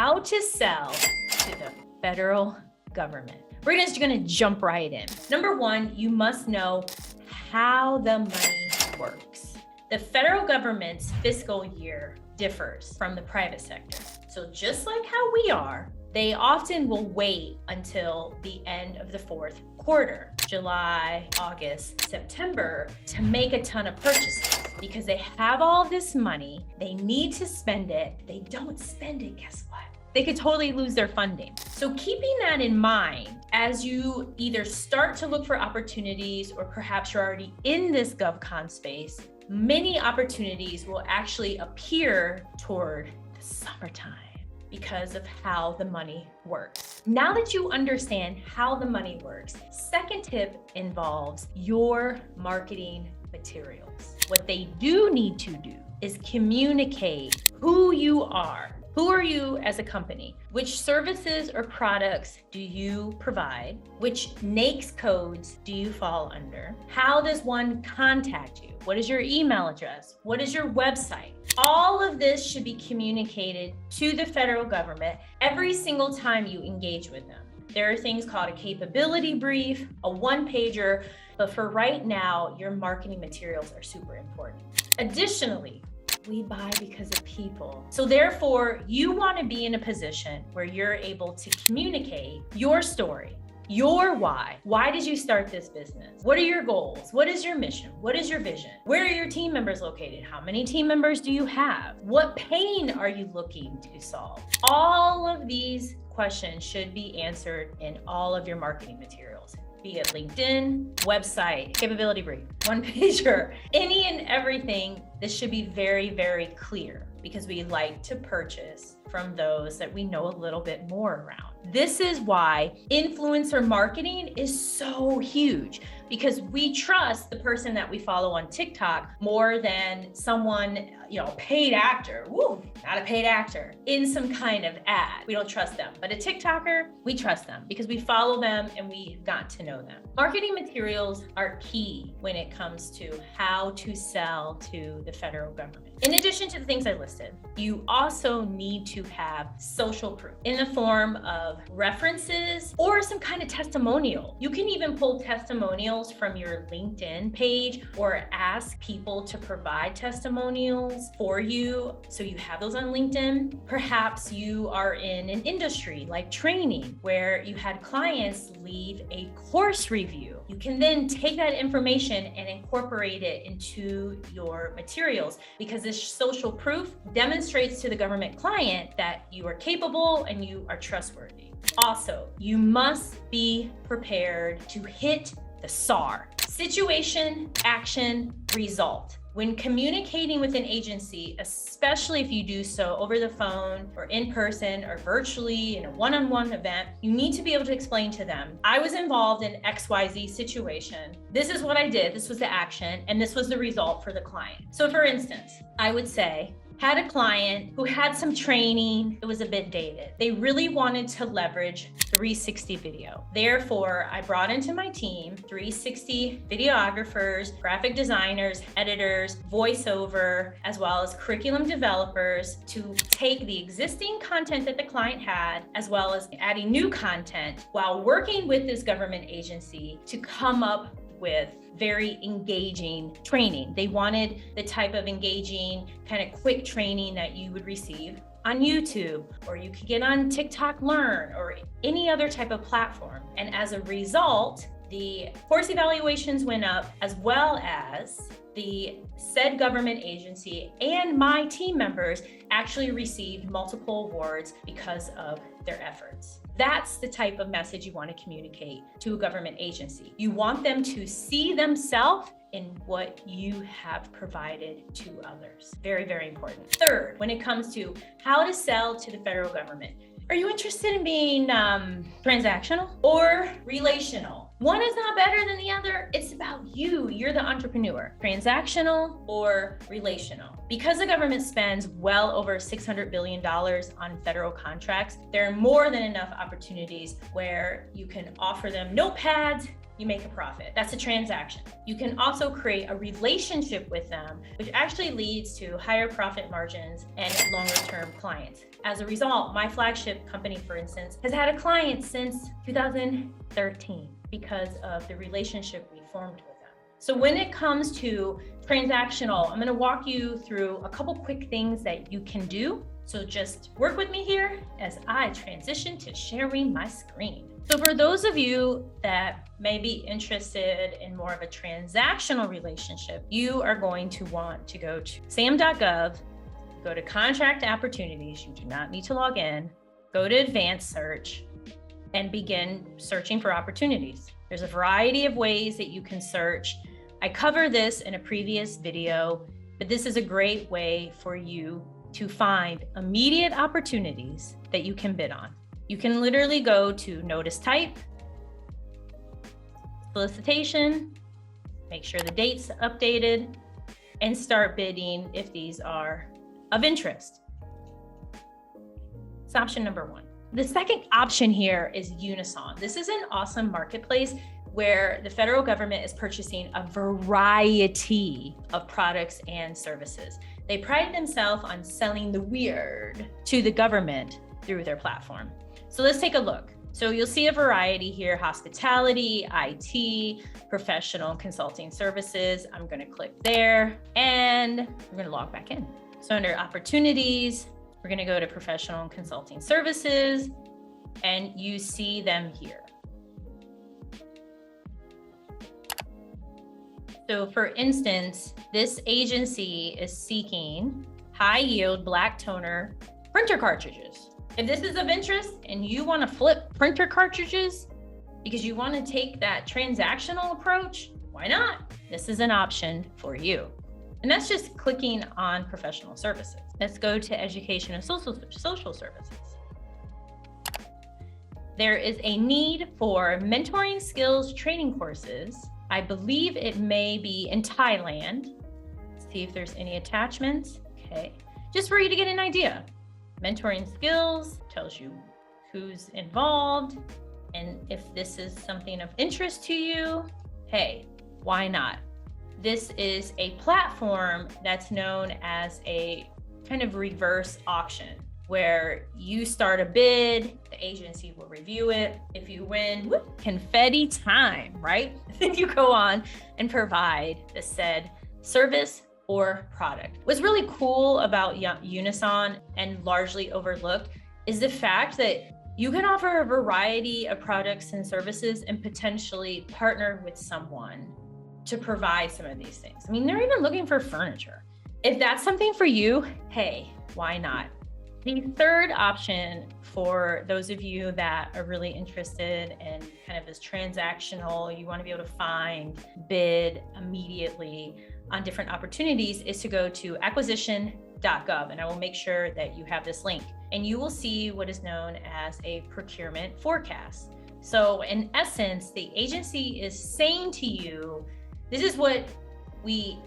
how to sell to the federal government. We're just gonna jump right in. Number one, you must know how the money works. The federal government's fiscal year differs from the private sector. So just like how we are, they often will wait until the end of the fourth quarter, July, August, September, to make a ton of purchases because they have all this money, they need to spend it. They don't spend it, guess what? They could totally lose their funding. So keeping that in mind, as you either start to look for opportunities or perhaps you're already in this GovCon space, many opportunities will actually appear toward the summertime because of how the money works. Now that you understand how the money works, second tip involves your marketing materials. What they do need to do is communicate who you are. Who are you as a company? Which services or products do you provide? Which NAICS codes do you fall under? How does one contact you? What is your email address? What is your website? All of this should be communicated to the federal government every single time you engage with them. There are things called a capability brief, a one-pager, but for right now, your marketing materials are super important. Additionally, we buy because of people. So therefore, you want to be in a position where you're able to communicate your story, your why. Why did you start this business? What are your goals? What is your mission? What is your vision? Where are your team members located? How many team members do you have? What pain are you looking to solve? All of these questions should be answered in all of your marketing materials, be it LinkedIn, website, capability brief, one pager, any and everything. This should be very, very clear because we like to purchase from those that we know a little bit more around. This is why influencer marketing is so huge, because we trust the person that we follow on TikTok more than someone, paid actor, not a paid actor, in some kind of ad. We don't trust them. But a TikToker, we trust them because we follow them and we've got to know them. Marketing materials are key when it comes to how to sell to the federal government. In addition to the things I listed, you also need to have social proof in the form of references or some kind of testimonial. You can even pull testimonials from your LinkedIn page or ask people to provide testimonials for you. So you have those on LinkedIn. Perhaps you are in an industry like training where you had clients leave a course review. You can then take that information and incorporate it into your materials because this social proof demonstrates to the government client that you are capable and you are trustworthy. Also, you must be prepared to hit the SAR, situation, action, result. When communicating with an agency, especially if you do so over the phone or in person or virtually in a one-on-one event, you need to be able to explain to them, I was involved in XYZ situation. This is what I did. This was the action, and this was the result for the client. So for instance, I would say, had a client who had some training, it was a bit dated. They really wanted to leverage 360 video. Therefore, I brought into my team 360 videographers, graphic designers, editors, voiceover, as well as curriculum developers to take the existing content that the client had, as well as adding new content while working with this government agency to come up with very engaging training. They wanted the type of engaging, kind of quick training that you would receive on YouTube, or you could get on TikTok Learn, or any other type of platform. And as a result, the course evaluations went up, as well as the said government agency and my team members actually received multiple awards because of their efforts. That's the type of message you want to communicate to a government agency. You want them to see themselves in what you have provided to others. Very, very important. Third, when it comes to how to sell to the federal government, are you interested in being transactional or relational? One is not better than the other. It's about you. You're the entrepreneur. Transactional or relational. Because the government spends well over $600 billion on federal contracts, there are more than enough opportunities where you can offer them notepads you make a profit. That's a transaction. You can also create a relationship with them, which actually leads to higher profit margins and longer term clients. As a result, my flagship company, for instance, has had a client since 2013 because of the relationship we formed with them. So when it comes to transactional, I'm going to walk you through a couple quick things that you can do. So just work with me here as I transition to sharing my screen. So for those of you that may be interested in more of a transactional relationship, you are going to want to go to SAM.gov, go to contract opportunities. You do not need to log in, go to advanced search and begin searching for opportunities. There's a variety of ways that you can search. I cover this in a previous video, but this is a great way for you to find immediate opportunities that you can bid on. You can literally go to notice type, solicitation, make sure the date's updated, and start bidding if these are of interest. It's option number one. The second option here is Unison. This is an awesome marketplace where the federal government is purchasing a variety of products and services. They pride themselves on selling the weird to the government through their platform. So let's take a look. So you'll see a variety here: hospitality, IT, professional consulting services. I'm going to click there and we're going to log back in. So under opportunities, we're going to go to professional consulting services and you see them here. So for instance, this agency is seeking high yield black toner printer cartridges. If this is of interest and you want to flip printer cartridges because you want to take that transactional approach, why not? This is an option for you. And that's just clicking on professional services. Let's go to education and social services. There is a need for mentoring skills training courses. I believe it may be in Thailand. Let's see if there's any attachments. Okay, just for you to get an idea. Mentoring skills tells you who's involved, and if this is something of interest to you, hey, why not? This is a platform that's known as a kind of reverse auction, where you start a bid, the agency will review it. If you win, whoop, confetti time, right? Then you go on and provide the said service or product. What's really cool about Unison and largely overlooked is the fact that you can offer a variety of products and services and potentially partner with someone to provide some of these things. I mean, they're even looking for furniture. If that's something for you, hey, why not? The third option for those of you that are really interested in kind of this transactional, you want to be able to find, bid immediately on different opportunities, is to go to acquisition.gov, and I will make sure that you have this link, and you will see what is known as a procurement forecast. So in essence, the agency is saying to you, this is what we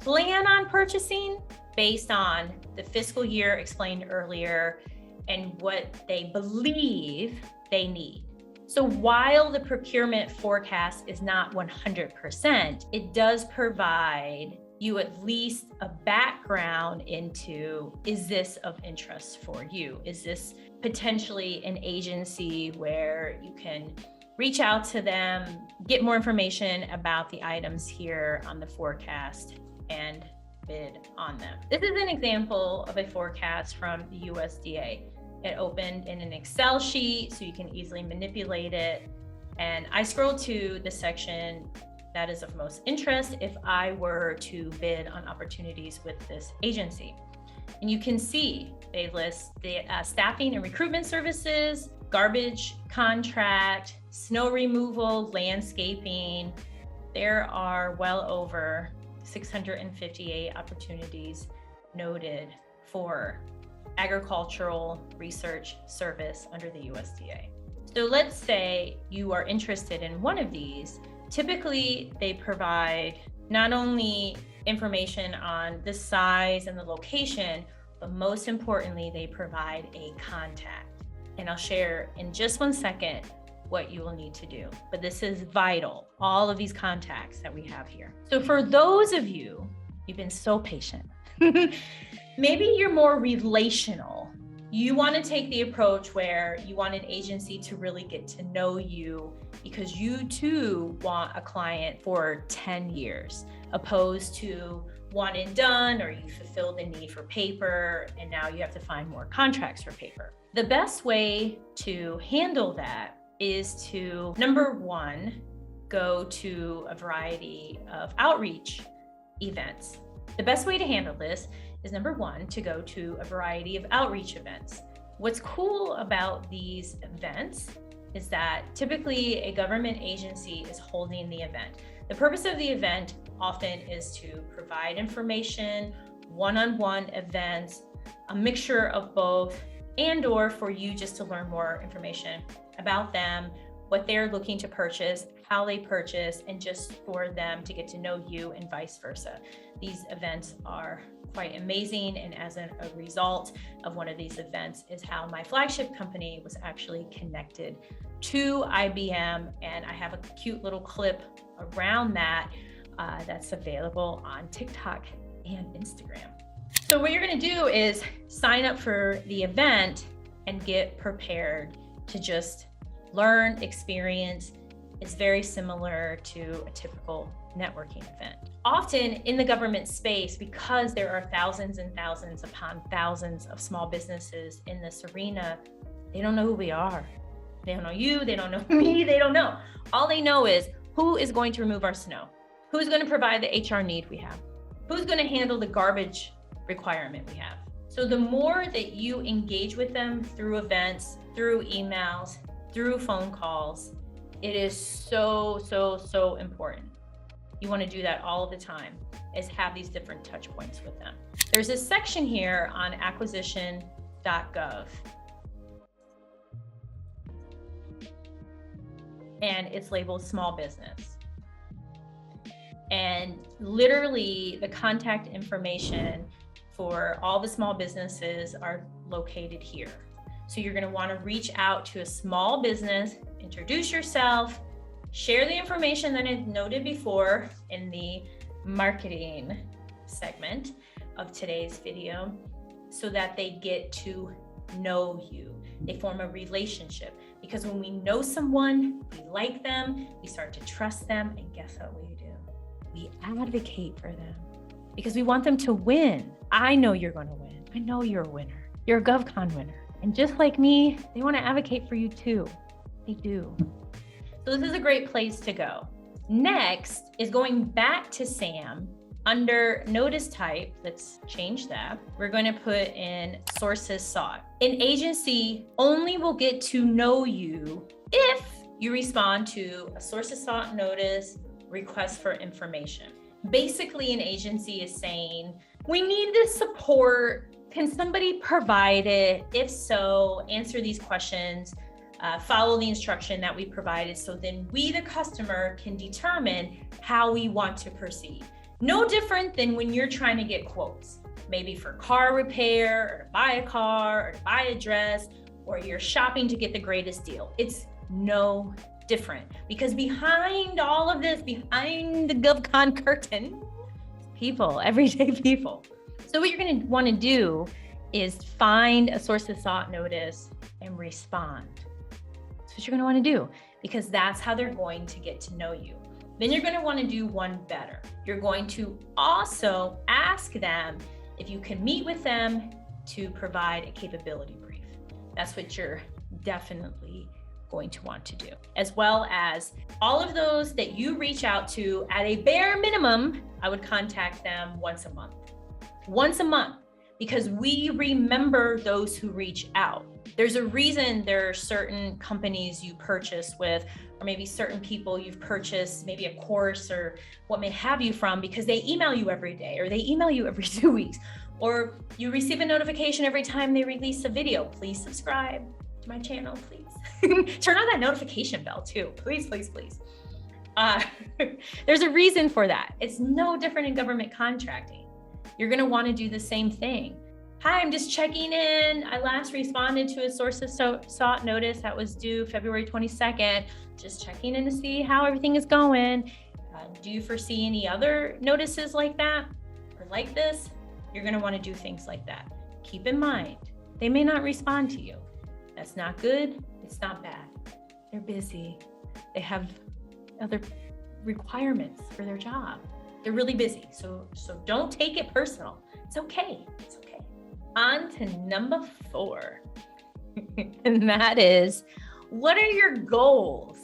plan on purchasing based on the fiscal year explained earlier and what they believe they need. So while the procurement forecast is not 100%, it does provide you at least a background into, is this of interest for you? Is this potentially an agency where you can reach out to them, get more information about the items here on the forecast, and bid on them. This is an example of a forecast from the USDA. It opened in an Excel sheet so you can easily manipulate it. And I scrolled to the section that is of most interest if I were to bid on opportunities with this agency. And you can see they list the staffing and recruitment services, garbage contract, snow removal, landscaping. There are well over 658 opportunities noted for agricultural research service under the USDA. So let's say you are interested in one of these. Typically, they provide not only information on the size and the location, but most importantly, they provide a contact. And I'll share in just one second what you will need to do. But this is vital, all of these contacts that we have here. So for those of you, you've been so patient. Maybe you're more relational. You want to take the approach where you want an agency to really get to know you because you too want a client for 10 years, opposed to one and done, or you fulfill the need for paper and now you have to find more contracts for paper. The best way to handle that is to, number one, go to a variety of outreach events. The best way to handle this is, number one, to go to a variety of outreach events. What's cool about these events is that typically a government agency is holding the event. The purpose of the event often is to provide information, one-on-one events, a mixture of both, and/or for you just to learn more information about them, what they're looking to purchase, how they purchase, and just for them to get to know you and vice versa. These events are quite amazing, and as a result of one of these events is how my flagship company was actually connected to IBM, and I have a cute little clip around that that's available on TikTok and Instagram. So what you're going to do is sign up for the event and get prepared to just learn, experience. It's very similar to a typical networking event. Often in the government space, because there are thousands and thousands upon thousands of small businesses in this arena, they don't know who we are. They don't know you, they don't know me, they don't know. All they know is who is going to remove our snow, who's going to provide the HR need we have, who's going to handle the garbage requirement we have. So the more that you engage with them through events, through emails, through phone calls, it is so, so, so important. You want to do that all the time, is have these different touch points with them. There's a section here on acquisition.gov. And it's labeled small business. And literally the contact information for all the small businesses are located here. So you're going to want to reach out to a small business, introduce yourself, share the information that I noted before in the marketing segment of today's video so that they get to know you. They form a relationship, because when we know someone, we like them, we start to trust them, and guess what we do? We advocate for them because we want them to win. I know you're going to win. I know you're a winner. You're a GovCon winner. And just like me, they want to advocate for you too. They do. So this is a great place to go. Next is going back to SAM. Under notice type, let's change that. We're going to put in sources sought. An agency only will get to know you if you respond to a sources sought notice, request for information. Basically, an agency is saying, we need this support. Can somebody provide it? If so, answer these questions, follow the instruction that we provided, so then we, the customer, can determine how we want to proceed. No different than when you're trying to get quotes, maybe for car repair, or to buy a car, or to buy a dress, or you're shopping to get the greatest deal. It's no different, because behind all of this, behind the GovCon curtain, people, everyday people. So what you're going to want to do is find a sources sought notice and respond. That's what you're going to want to do, because that's how they're going to get to know you. Then you're going to want to do one better. You're going to also ask them if you can meet with them to provide a capability brief. That's what you're definitely going to want to do, as well as all of those that you reach out to. At a bare minimum, I would contact them once a month, because we remember those who reach out. There's a reason there are certain companies you purchase with, or maybe certain people you've purchased maybe a course or what may have you from, because they email you every day, or they email you every 2 weeks, or you receive a notification every time they release a video. Please subscribe to my channel, please. Turn on that notification bell too, please, please, please. There's a reason for that. It's no different in government contracting. You're going to want to do the same thing. Hi, I'm just checking in. I last responded to a source of sought notice that was due February 22nd. Just checking in to see how everything is going. Do you foresee any other notices like that or like this? You're going to want to do things like that. Keep in mind, they may not respond to you. That's not good. It's not bad. They're busy. They have other requirements for their job. They're really busy. So don't take it personal. It's okay. It's okay. On to number 4. And that is, what are your goals?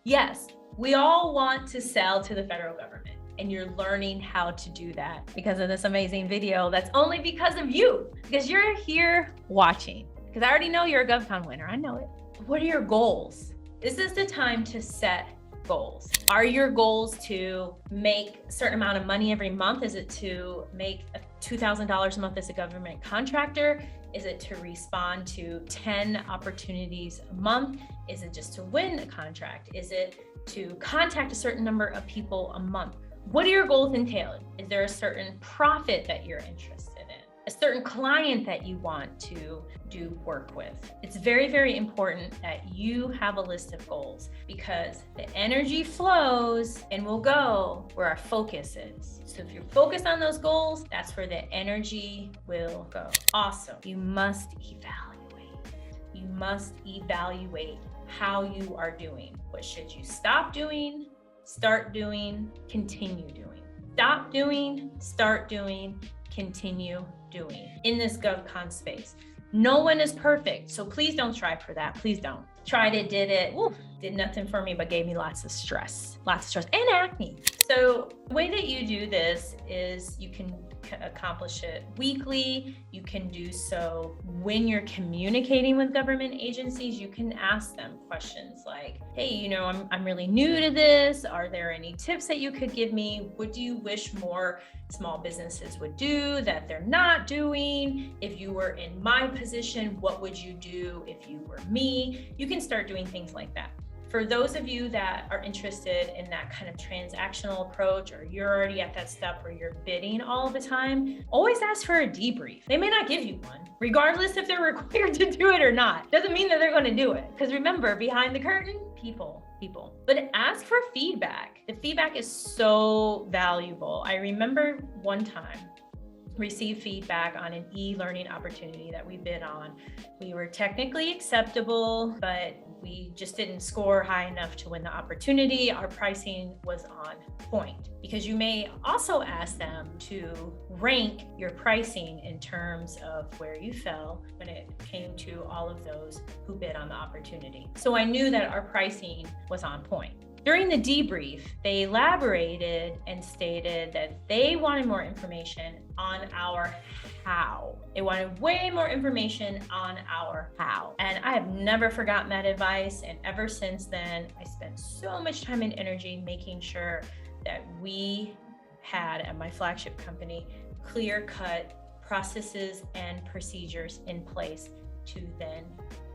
Yes, we all want to sell to the federal government, and you're learning how to do that because of this amazing video. That's only because of you, because you're here watching. Because I already know you're a GovCon winner. I know it. What are your goals? This is the time to set goals. Are your goals to make a certain amount of money every month? Is it to make $2,000 a month as a government contractor? Is it to respond to 10 opportunities a month? Is it just to win a contract? Is it to contact a certain number of people a month? What are your goals entailed? Is there a certain profit that you're interested in? A certain client that you want to do work with? It's very, very important that you have a list of goals, because the energy flows and will go where our focus is. So if you're focused on those goals, that's where the energy will go. Also, you must evaluate. You must evaluate how you are doing. What should you stop doing, start doing, continue doing? Stop doing, start doing, continue doing in this GovCon space. No one is perfect, so please don't strive for that. Please don't. Tried it, did it, did nothing for me, but gave me lots of stress and acne. So the way that you do this is you can accomplish it weekly. You can do so when you're communicating with government agencies. You can ask them questions like, hey, I'm really new to this. Are there any tips that you could give me? What do you wish more small businesses would do that they're not doing? If you were in my position, what would you do if you were me? You can start doing things like that. For those of you that are interested in that kind of transactional approach, or you're already at that step where you're bidding all the time, always ask for a debrief. They may not give you one, regardless if they're required to do it or not. Doesn't mean that they're going to do it. Because remember, behind the curtain, people. But ask for feedback. The feedback is so valuable. I remember one time received feedback on an e-learning opportunity that we bid on. We were technically acceptable, but we just didn't score high enough to win the opportunity. Our pricing was on point, because you may also ask them to rank your pricing in terms of where you fell when it came to all of those who bid on the opportunity. So I knew that our pricing was on point. During the debrief, they elaborated and stated that they wanted more information on our how. They wanted way more information on our how. And I have never forgotten that advice. And ever since then, I spent so much time and energy making sure that we had, at my flagship company, clear-cut processes and procedures in place to then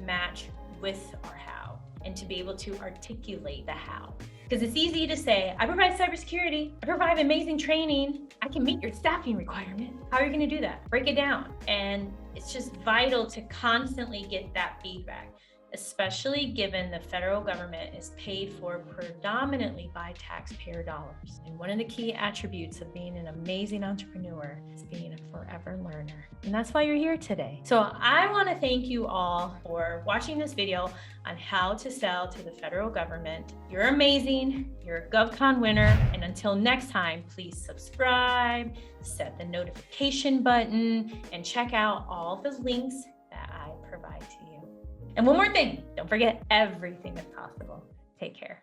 match with our how, and to be able to articulate the how. Because it's easy to say, I provide cybersecurity, I provide amazing training, I can meet your staffing requirement. How are you going to do that? Break it down. And it's just vital to constantly get that feedback, especially given the federal government is paid for predominantly by taxpayer dollars. And one of the key attributes of being an amazing entrepreneur is being a forever learner. And that's why you're here today. So I want to thank you all for watching this video on how to sell to the federal government. You're amazing. You're a GovCon winner. And until next time, please subscribe, set the notification button, and check out all the links that I provide to you. And one more thing, don't forget, everything is possible. Take care.